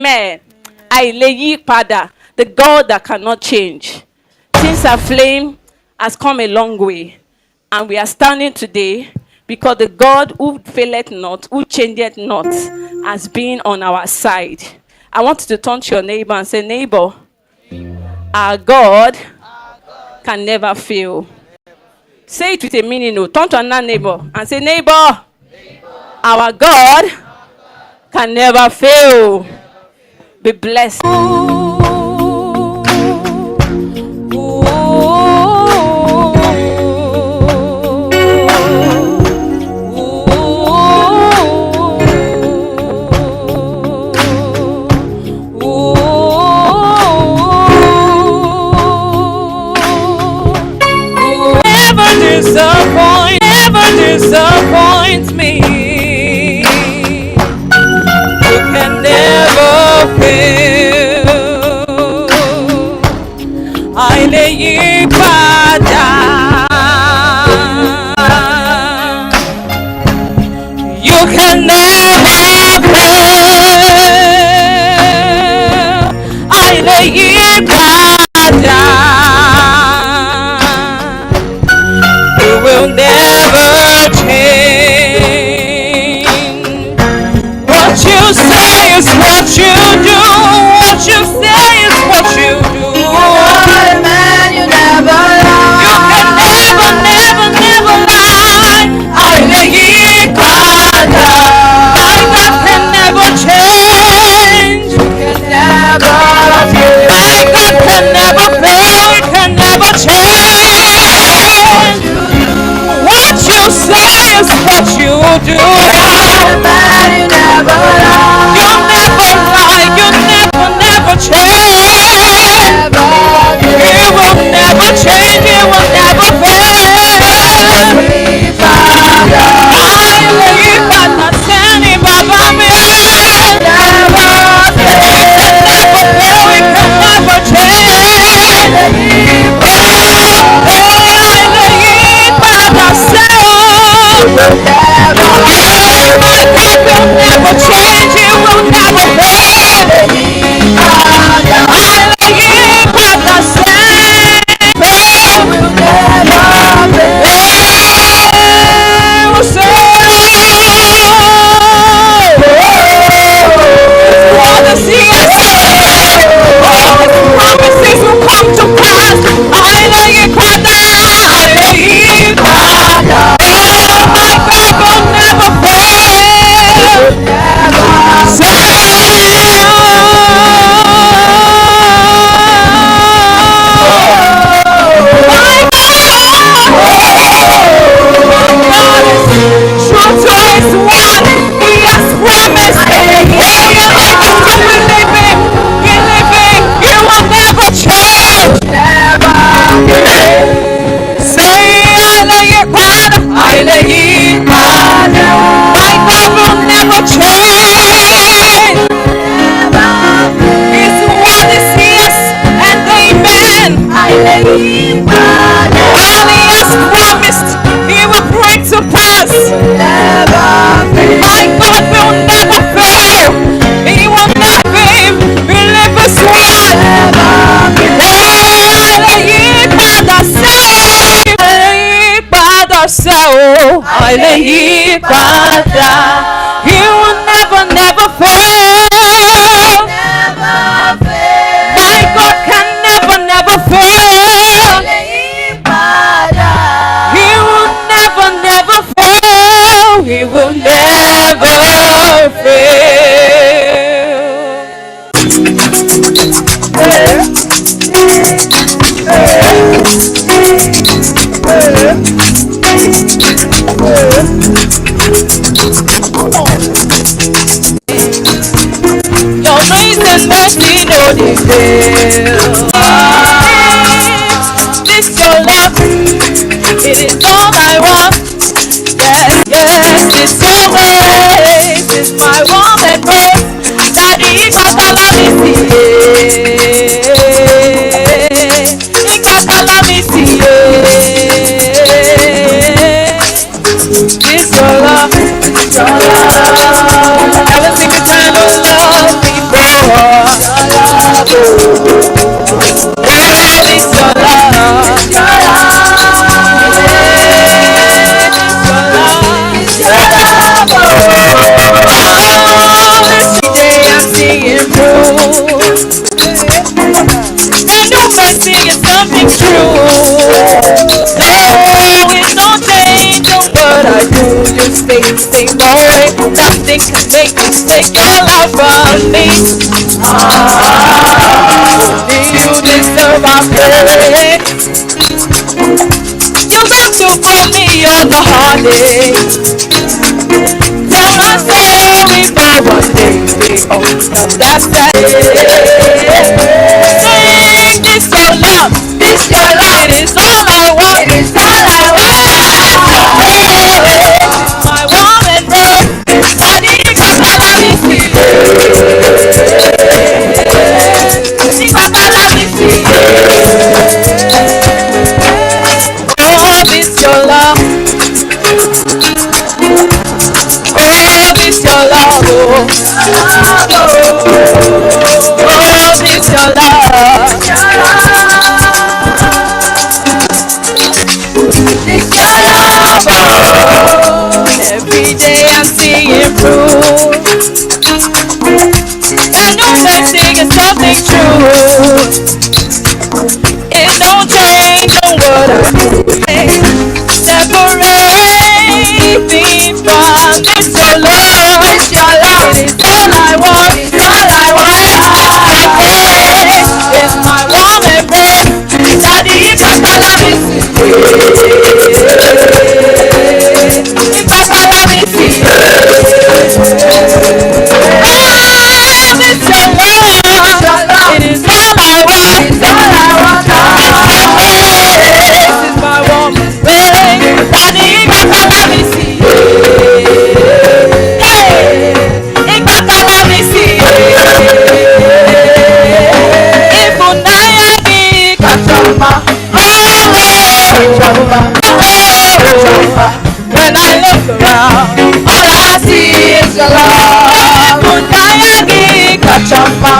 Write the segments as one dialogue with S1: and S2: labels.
S1: Amen. Pada, the God that cannot change. TEENSAFLAME has come a long way, and we are standing today because the God who faileth not, who changeth not, has been on our side. I want you to turn to your neighbor and say, neighbor, our God can never fail. Say it with a meaning. No. Turn to another neighbor and say, neighbor, our God can never fail. Be blessed.
S2: Never disappoint me. You can never fail. I lay you down. You can never fail. I lay you down. Will never change. What you say is what you do. What you say is what you do.
S3: You're man, you never lie.
S2: You can never lie. I lay it down. My God can never change.
S3: You can never fail.
S2: My God can never fail. It can never change. What you say is what you do.
S3: You're man, you never lie.
S2: You never lie. You never change. You will never change. You will never fail. I believe that the Sani Baba me. Never fail. It can never change. Never change, you will never fail. I lay it by the same. Will never fail. So, for the seas, all the promises will come to pass. I lay it by the my God will never fail. I lay it down. My God will never change. His word is yes and amen.
S3: I lay it down.
S2: All he has promised, he will bring to pass. My God will never fail. He will never fail. Believe his word. I lay it down. He will never fail. My God can never fail. He will never fail. He will never Your grace and mercy no dey fail. This your love, it is all I want. Yes, this your grace is my warm embrace. Daddy, this your love, never seen this kind of love before. something true. No, it don't change on what I do. You stay the same way. Nothing can make you take your love from me. Only you deserve our praise. You got to put me on the heartache. Tell my story for one day. Oh, that's that. Sing this your love. This your love. It is all I want. It is all I want. My woman, body, oh, this your love. Oh, this your love. Oh, this your love. This your love. Every day I'm seeing proof. And no mercy is something true. It don't change on what I do. Separate me from this your love. This your love. It is all I want. It's all I want. It's my warm embrace. Daddy, if I can love it, if I can love it, this your love. It is all I want. It's all I want. This is my warm embrace. Daddy, if I can love it, if I can love it, if unaya ni kachoma. When I look around, all I see is your love. Unaya ni kachoma.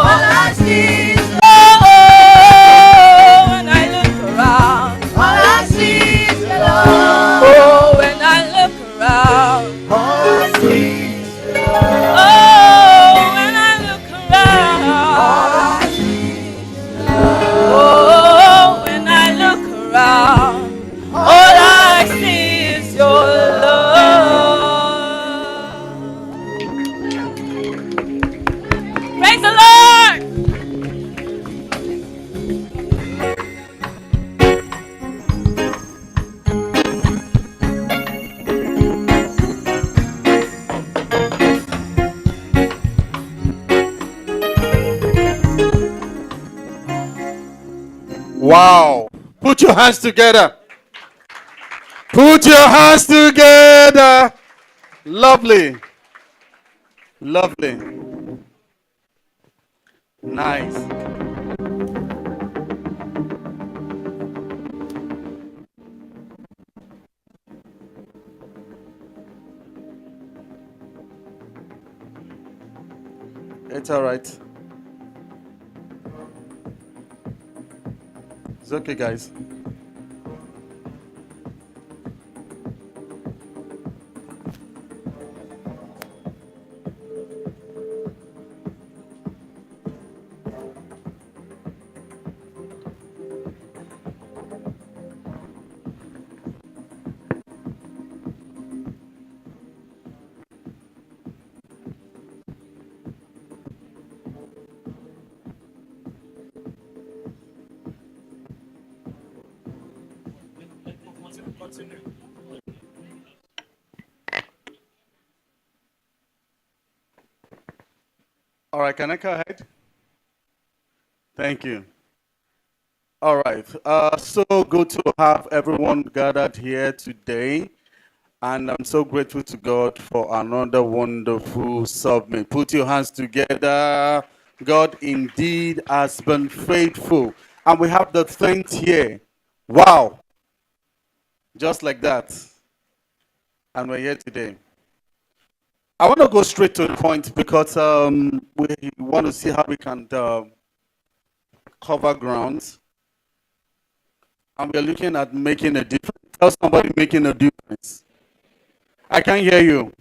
S2: All I see is when I look around, all I see is your love. Oh, when I look around, all I see is your love. Oh, when I look around, all I see is your love. Oh, when I look around, all I see is your love. Praise the Lord.
S4: Wow. Put your hands together. Put your hands together. Lovely. Lovely. Nice. It's all right. It's okay, guys. All right, can I go ahead? Thank you. All right. So good to have everyone gathered here today. And I'm so grateful to God for another wonderful summit. Put your hands together. God indeed has been faithful. And we have the things here. Wow. Just like that. And we're here today. I want to go straight to the point because we want to see how we can cover grounds. And we're looking at making a difference. Tell somebody making a difference. I can't hear you.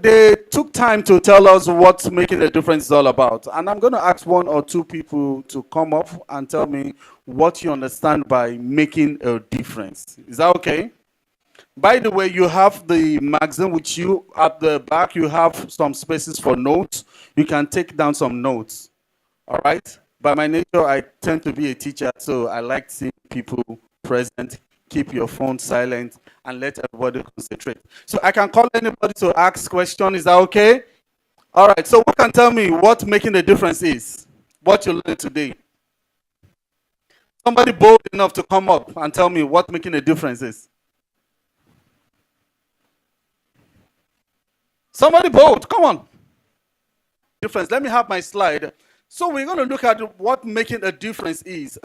S4: they took time to tell us what making a difference is all about. And I'm going to ask one or two people to come up and tell me what you understand by making a difference. Is that okay? By the way, you have the magazine with you. At the back, you have some spaces for notes. You can take down some notes. All right? By my nature, I tend to be a teacher, so I like seeing people present. Keep your phone silent and let everybody concentrate. So I can call anybody to ask questions. Is that okay? All right. So who can tell me what making a difference is? What you learned today? Somebody bold enough to come up and tell me what making a difference is. Somebody bold. Come on. Difference. Let me have my slide. So we're going to look at what making a difference is.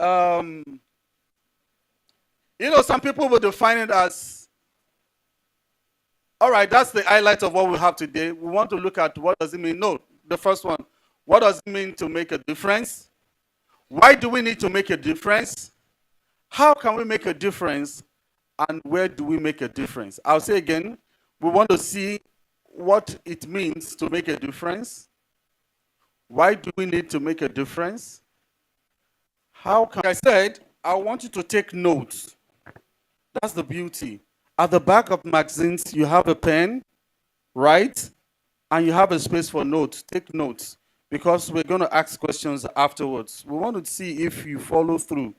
S4: Some people will define it as, all right, that's the highlight of what we have today. We want to look at what does it mean. No, the first one, what does it mean to make a difference? Why do we need to make a difference? How can we make a difference? And where do we make a difference? I'll say again, we want to see what it means to make a difference. Why do we need to make a difference? How can I said, I want you to take notes. That's the beauty. At the back of magazines, you have a pen, right? And you have a space for notes. Take notes, because we're going to ask questions afterwards. We want to see if you follow through.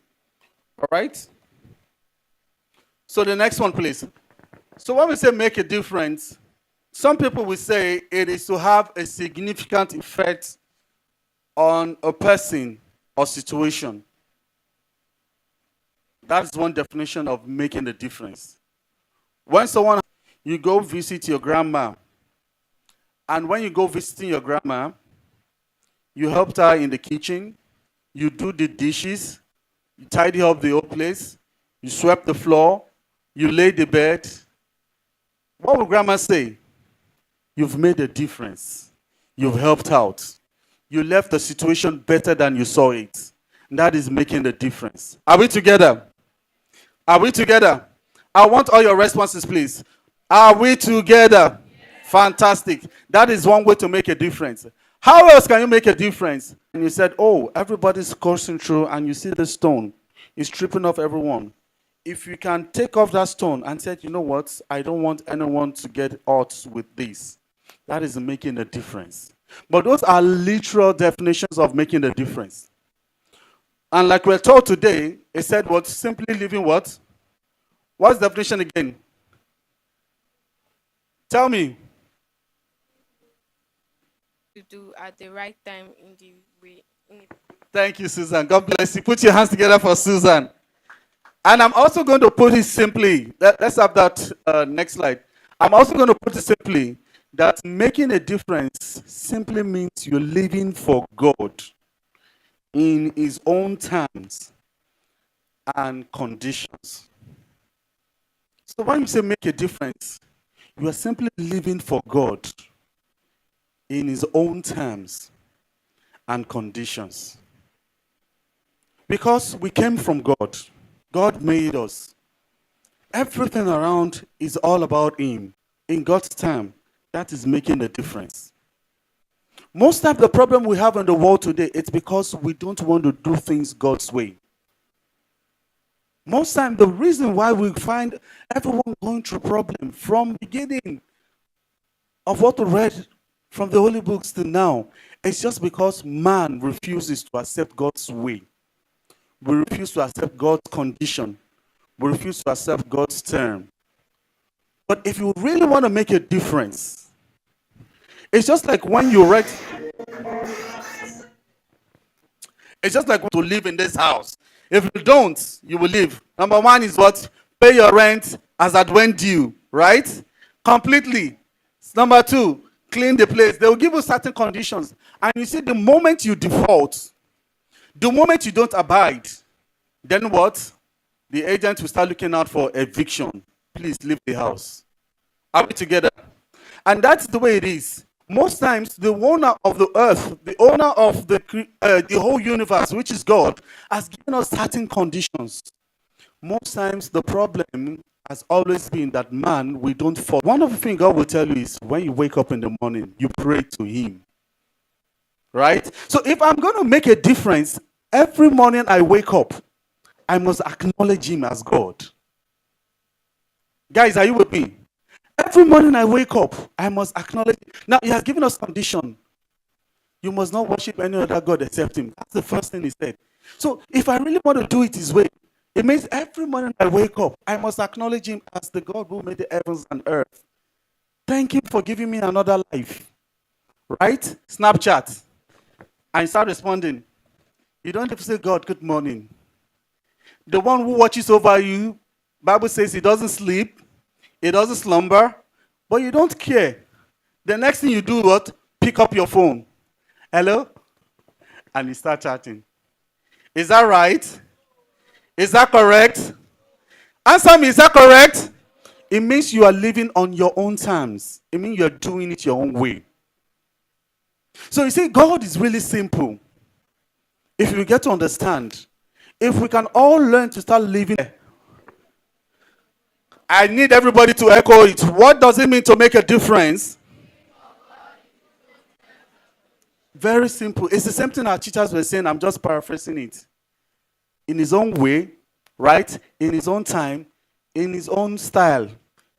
S4: All right? So the next one, please. So when we say make a difference, some people will say it is to have a significant effect on a person or situation. That's one definition of making a difference. When you go visit your grandma, and when you go visiting your grandma, you helped her in the kitchen, you do the dishes, you tidy up the whole place, you swept the floor, you laid the bed. What will grandma say? You've made a difference. You've helped out. You left the situation better than you saw it. That is making the difference. Are we together? Are we together? I want all your responses, please. Are we together? Yes. Fantastic. That is one way to make a difference. How else can you make a difference? And you said, oh, everybody's coursing through and you see the stone. It's tripping off everyone. If you can take off that stone and say, you know what? I don't want anyone to get hurt with this. That is making a difference. But those are literal definitions of making a difference. And like we're told today, it said what? Simply living what? What's the definition again? Tell me.
S2: To do at the right time in the way.
S4: Thank you, Susan. God bless you. Put your hands together for Susan. And I'm also going to put it simply. Let's have that next slide. I'm also going to put it simply that making a difference simply means you're living for God in his own terms and conditions. So when you say make a difference, you are simply living for God in his own terms and conditions. Because we came from God. God made us. Everything around is all about him. In God's time, that is making a difference. Most of the problem we have in the world today, it's because we don't want to do things God's way. Most time, the reason why we find everyone going through problem from beginning of what we read from the holy books to now, it's just because man refuses to accept God's way. We refuse to accept God's condition. We refuse to accept God's term. But if you really want to make a difference, it's just like when you read, it's just like to live in this house. If you don't, you will leave. Number one is what? Pay your rent as at when due, right? Completely. Number two, clean the place. They will give you certain conditions. And you see, the moment you default, the moment you don't abide, then what? The agent will start looking out for eviction. Please leave the house. Are we together? And that's the way it is. Most times, the owner of the earth, the owner of the whole universe, which is God, has given us certain conditions. Most times, the problem has always been that man, we don't fall. One of the things God will tell you is when you wake up in the morning, you pray to him. Right? So if I'm going to make a difference, every morning I wake up, I must acknowledge him as God. Guys, are you with me? Every morning I wake up, I must acknowledge. Now, he has given us condition. You must not worship any other God except him. That's the first thing he said. So if I really want to do it his way, it means every morning I wake up, I must acknowledge him as the God who made the heavens and earth. Thank him for giving me another life. Right? Snapchat. And start responding. You don't have to say, God, good morning. The one who watches over you, Bible says he doesn't sleep, he doesn't slumber, but you don't care. The next thing you do, what? Pick up your phone. Hello? And you start chatting. Is that right? Is that correct? Answer me, is that correct? It means you are living on your own terms. It means you're doing it your own way. So you see, God is really simple. If you get to understand, if we can all learn to start living, I need everybody to echo it. What does it mean to make a difference? Very simple. It's the same thing our teachers were saying. I'm just paraphrasing it. In his own way, right? In his own time, in his own style.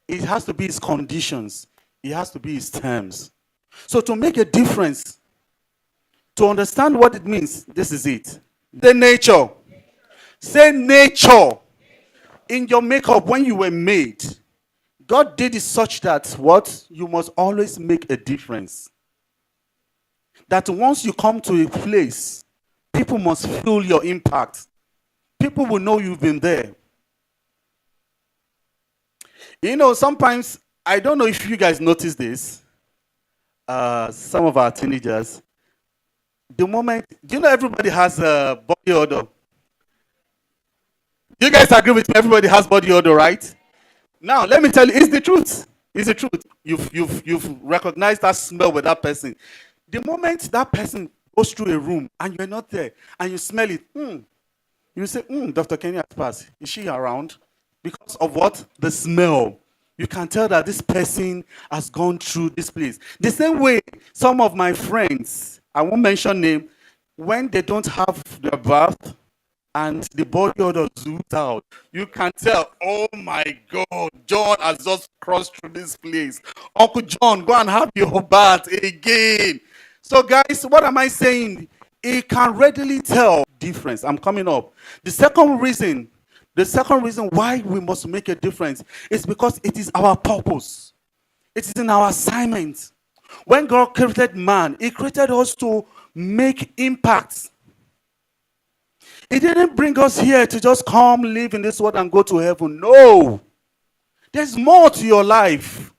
S4: It has to be his conditions. It has to be his terms. So to make a difference, to understand what it means, this is it. The nature. Say nature. In your makeup, when you were made, God did it such that what? You must always make a difference. That once you come to a place, people must feel your impact. People will know you've been there. You know, sometimes, I don't know if you guys notice this, some of our teenagers, the moment, do you know everybody has a body odor? You guys agree with me? Everybody has body odor, right? Now, let me tell you, it's the truth. It's the truth. You've recognized that smell with that person. The moment that person goes through a room and you're not there and you smell it, you say, Dr. Kenny has passed. Is she around? Because of what? The smell. You can tell that this person has gone through this place. The same way, some of my friends, I won't mention name, when they don't have their bath and the body odor zooms out, you can tell, oh my God, John has just crossed through this place. Uncle John, go and have your bath again. So guys, what am I saying? It can readily tell difference. I'm coming up. The second reason why we must make a difference is because it is our purpose. It is in our assignment. When God created man, he created us to make impacts. He didn't bring us here to just come, live in this world and go to heaven. No. There's more to your life.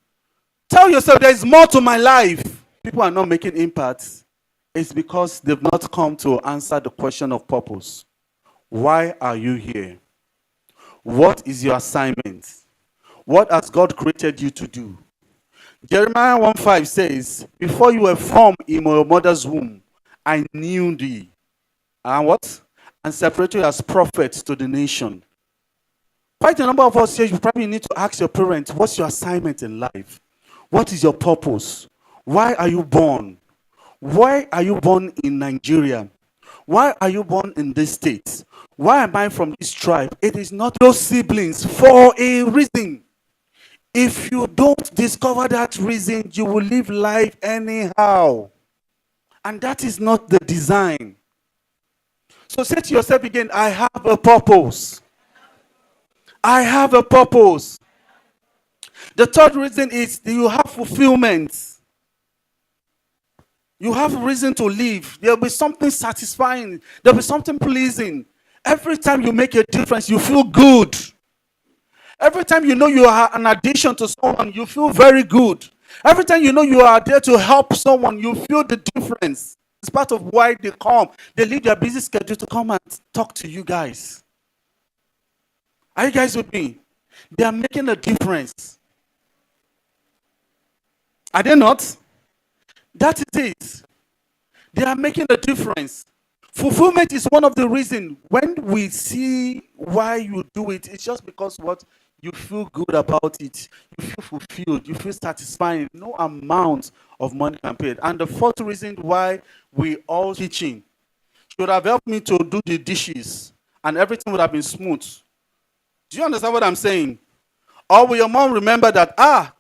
S4: Tell yourself there's more to my life. People are not making impacts. It's because they've not come to answer the question of purpose. Why are you here? What is your assignment? What has God created you to do? Jeremiah 1:5 says, before you were formed in your mother's womb, I knew thee. And what? And separated you as prophets to the nation. Quite a number of us here, you probably need to ask your parents, what's your assignment in life? What is your purpose? Why are you born? Why are you born in Nigeria? Why are you born in this state? Why am I from this tribe? It is not those siblings for a reason. If you don't discover that reason, you will live life anyhow. And that is not the design. So say to yourself again, I have a purpose. I have a purpose. The third reason is you have fulfillment. You have a reason to live. There will be something satisfying. There will be something pleasing. Every time you make a difference, you feel good. Every time you know you are an addition to someone, you feel very good. Every time you know you are there to help someone, you feel the difference. It's part of why they come. They leave their busy schedule to come and talk to you guys. Are you guys with me? They are making a difference. Are they not? That is it. They are making a difference. Fulfillment is one of the reasons when we see why you do it. It's just because what You feel good about it. You feel fulfilled. You feel satisfying. No amount of money can pay it. And the fourth reason why we all teaching should have helped me to do the dishes and everything would have been smooth. Do you understand what I'm saying? Or will your mom remember that,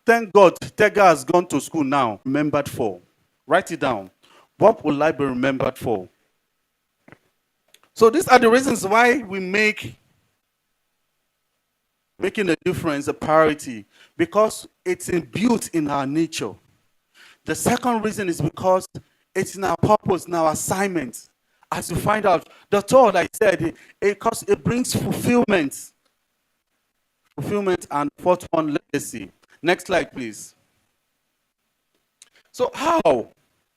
S4: thank God, Tega has gone to school now. Remembered for. Write it down. What will I be remembered for? So these are the reasons why we making a difference a priority, because it's imbued in our nature. The second reason is because it's in our purpose, in our assignment. As you find out, the third, I said, because it brings fulfillment. Fulfillment, and fourth one, legacy. Next slide, please. So how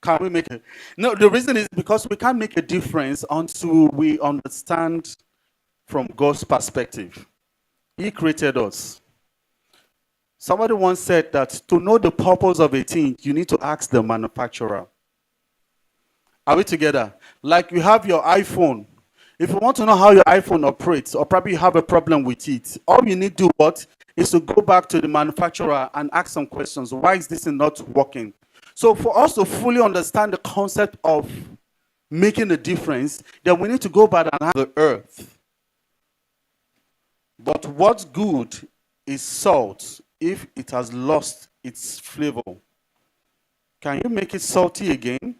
S4: can we make it? No, the reason is because we can't make a difference until we understand from God's perspective. He created us. Somebody once said that to know the purpose of a thing, you need to ask the manufacturer. Are we together? Like you have your iPhone. If you want to know how your iPhone operates, or probably you have a problem with it, all you need to do is to go back to the manufacturer and ask some questions. Why is this not working? So for us to fully understand the concept of making a difference, then we need to go back and have the earth. But what's good is salt if it has lost its flavor. Can you make it salty again?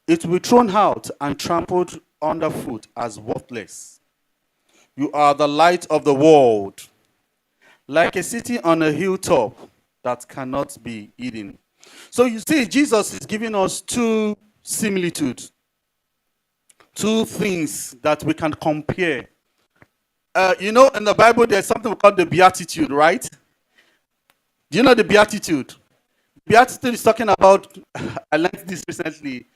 S4: It will be thrown out and trampled underfoot as worthless. You are the light of the world, like a city on a hilltop that cannot be hidden. So you see, Jesus is giving us two similitudes, two things that we can compare. In the Bible, there's something called the Beatitude, right? Do you know the Beatitude? Beatitude is talking about, I learned this recently,